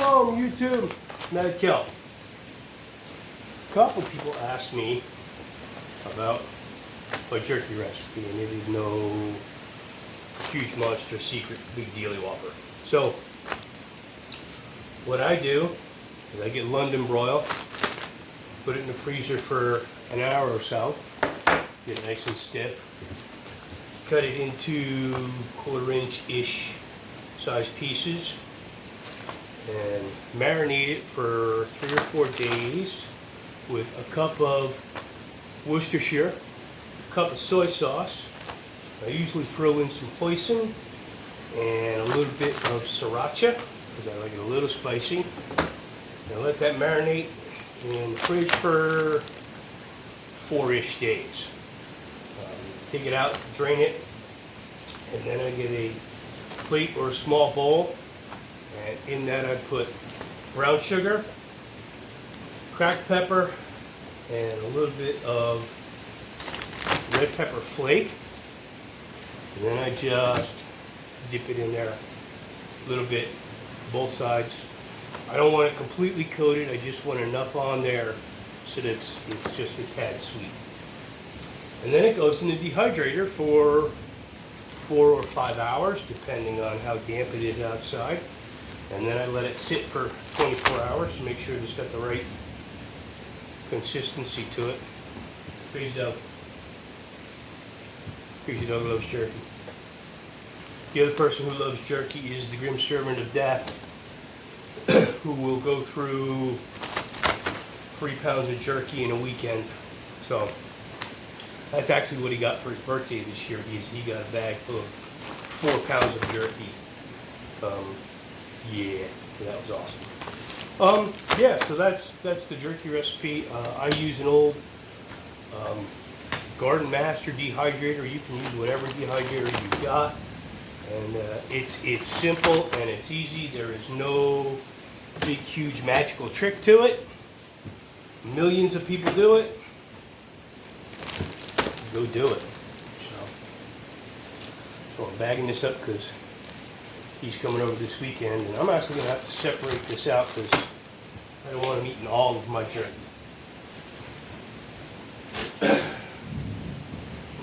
Shalom, YouTube. Mad Kelp. A couple people asked me about my jerky recipe, and it is no huge monster secret big dealy whopper. So, what I do is I get London broil, put it in the freezer for an hour or so, get it nice and stiff, cut it into 1/4 inch-ish size pieces, and marinate it for 3 or 4 days with a cup of Worcestershire, a cup of soy sauce. I usually throw in some hoisin and a little bit of sriracha because I like it a little spicy. And let that marinate in the fridge for 4-ish days. Take it out, drain it, and then I get a plate or a small bowl, and in that I put brown sugar, cracked pepper, and a little bit of red pepper flake. And then I just dip it in there a little bit, both sides. I don't want it completely coated, I just want enough on there so that it's just a tad sweet. And then it goes in the dehydrator for 4 or 5 hours, depending on how damp it is outside. And then I let it sit for 24 hours to make sure it's got the right consistency to it. Crazy dog. Crazy dog loves jerky. The other person who loves jerky is the grim servant of death, who will go through 3 pounds of jerky in a weekend. So that's actually what he got for his birthday this year. He got a bag full of 4 pounds of jerky. Yeah, so that was awesome. Yeah, so that's the jerky recipe. I use an old Garden Master dehydrator. You can use whatever dehydrator you got, and it's simple and it's easy. There is no big, huge, magical trick to it. Millions of people do it. Go do it. So I'm bagging this up because he's coming over this weekend, and I'm actually going to have to separate this out because I don't want him eating all of my jerky.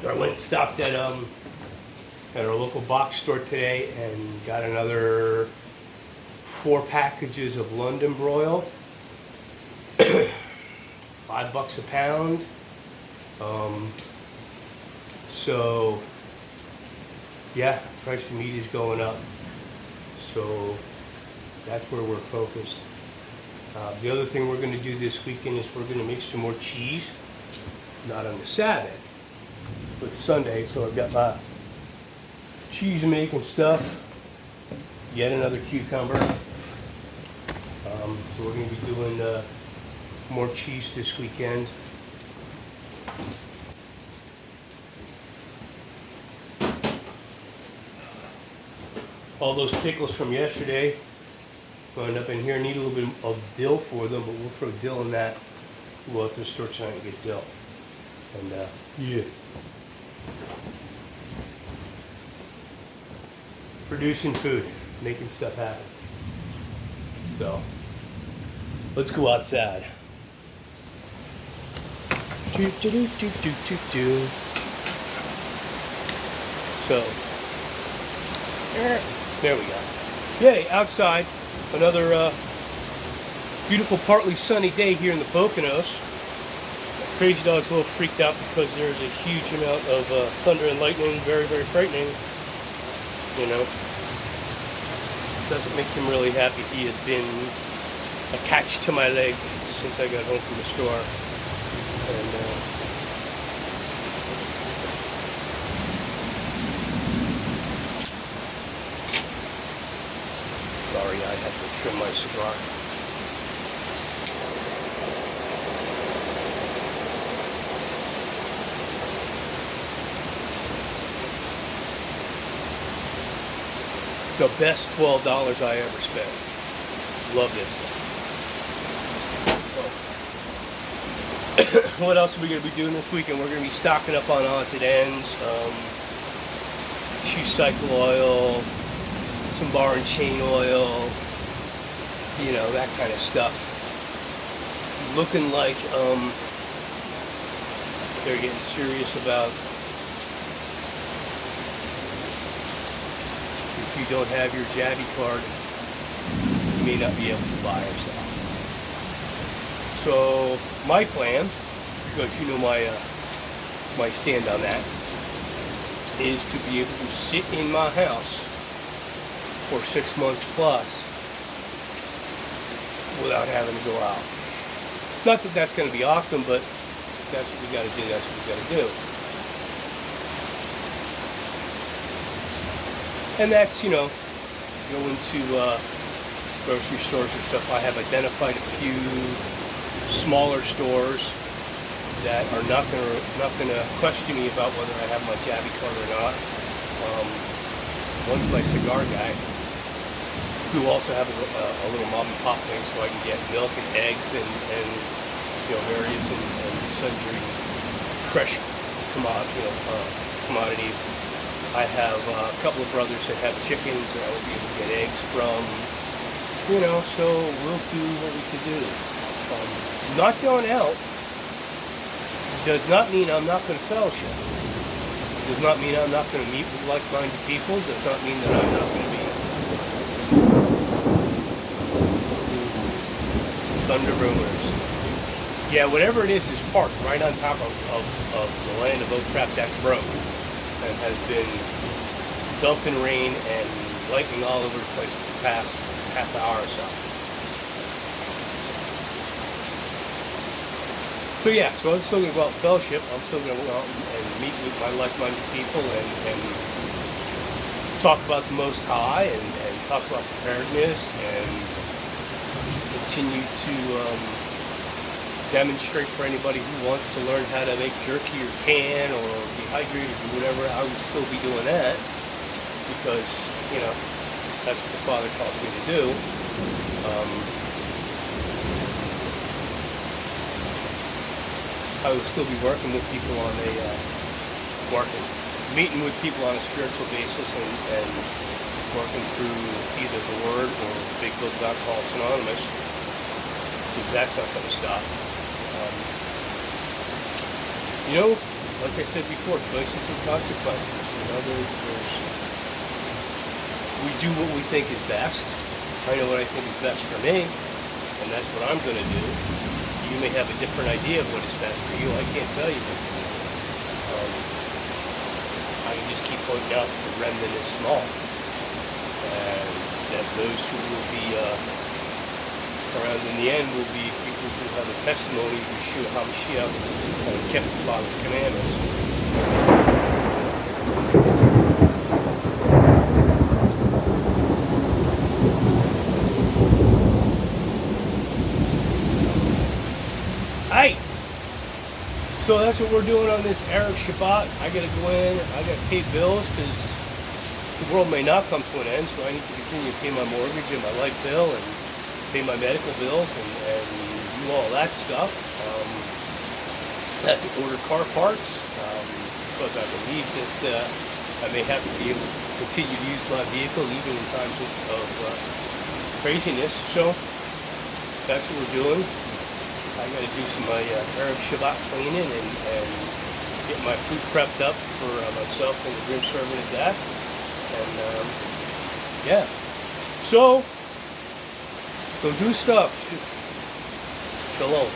I went and stopped at our local box store today and got another 4 packages of London broil. $5 a pound. So yeah, price of meat is going up. So that's where we're focused. The other thing we're going to do this weekend is we're going to make some more cheese. Not on the Sabbath, but Sunday. So I've got my cheese making stuff. Yet another cucumber. So we're going to be doing more cheese this weekend. All those pickles from yesterday going up in here. Need a little bit of dill for them, but we'll throw dill in that. We'll go out to the store tonight and get dill. And yeah. Producing food, making stuff happen. So let's go outside. So there we go. Yay, outside. Another beautiful, partly sunny day here in the Poconos. Crazy dog's a little freaked out because there's a huge amount of thunder and lightning. Very, very frightening. You know, doesn't make him really happy. He has been attached to my leg since I got home from the store. And sorry, I had to trim my cigar. The best $12 I ever spent. Love this. What else are we going to be doing this weekend? We're going to be stocking up on odds and ends, 2-cycle oil, some bar and chain oil, you know, that kind of stuff. Looking like they're getting serious about if you don't have your Jabby card, you may not be able to buy or sell. So my plan, because you know my my stand on that, is to be able to sit in my house for 6 months plus without having to go out. Not that that's going to be awesome, but that's what we got to do. That's what we got to do. And that's, you know, going to grocery stores or stuff. I have identified a few smaller stores that are not gonna question me about whether I have my Jabby card or not. One's my cigar guy, who also have a little mom and pop thing, so I can get milk and eggs and you know, various and sundry fresh commodities. I have a couple of brothers that have chickens that I will be able to get eggs from. You know, so we'll do what we can do. Not going out does not mean I'm not going to fellowship. Does not mean I'm not going to meet with like-minded people. Does not mean that I'm not going to be thunder rumors. Yeah, whatever it is parked right on top of the land of Oak Crap that's broke and has been dumping rain and lightning all over the place for the past half hour or so. So yeah, so I'm still going to go out and fellowship. I'm still going to go out and meet with my like-minded people and talk about the Most High and talk about preparedness and continue to demonstrate for anybody who wants to learn how to make jerky or can or dehydrate or whatever. I would still be doing that because, you know, that's what the Father calls me to do. I will still be working with people on meeting with people on a spiritual basis and working through either the Word or the big book of Alcoholics Anonymous, because that's not going to stop. You know, like I said before, choices and consequences. You know, we do what we think is best. I know what I think is best for me, and that's what I'm going to do. You may have a different idea of what is best for you. I can't tell you what's best. I can just keep pointing out that the remnant is small, and that those who will be around in the end will be people who have a testimony of Yeshua HaMashiach and kept the Father's commandments. Hey! So that's what we're doing on this Arab Shabbat. I gotta go in, I gotta pay bills because the world may not come to an end, so I need to continue to pay my mortgage and my light bill and pay my medical bills and do all that stuff. I have to order car parts because I believe that I may have to be able to continue to use my vehicle even in times of craziness. So that's what we're doing. I got to do some of my Arab Shabbat cleaning and get my food prepped up for myself and the grim servant at that. And yeah, so go do stuff. Shalom.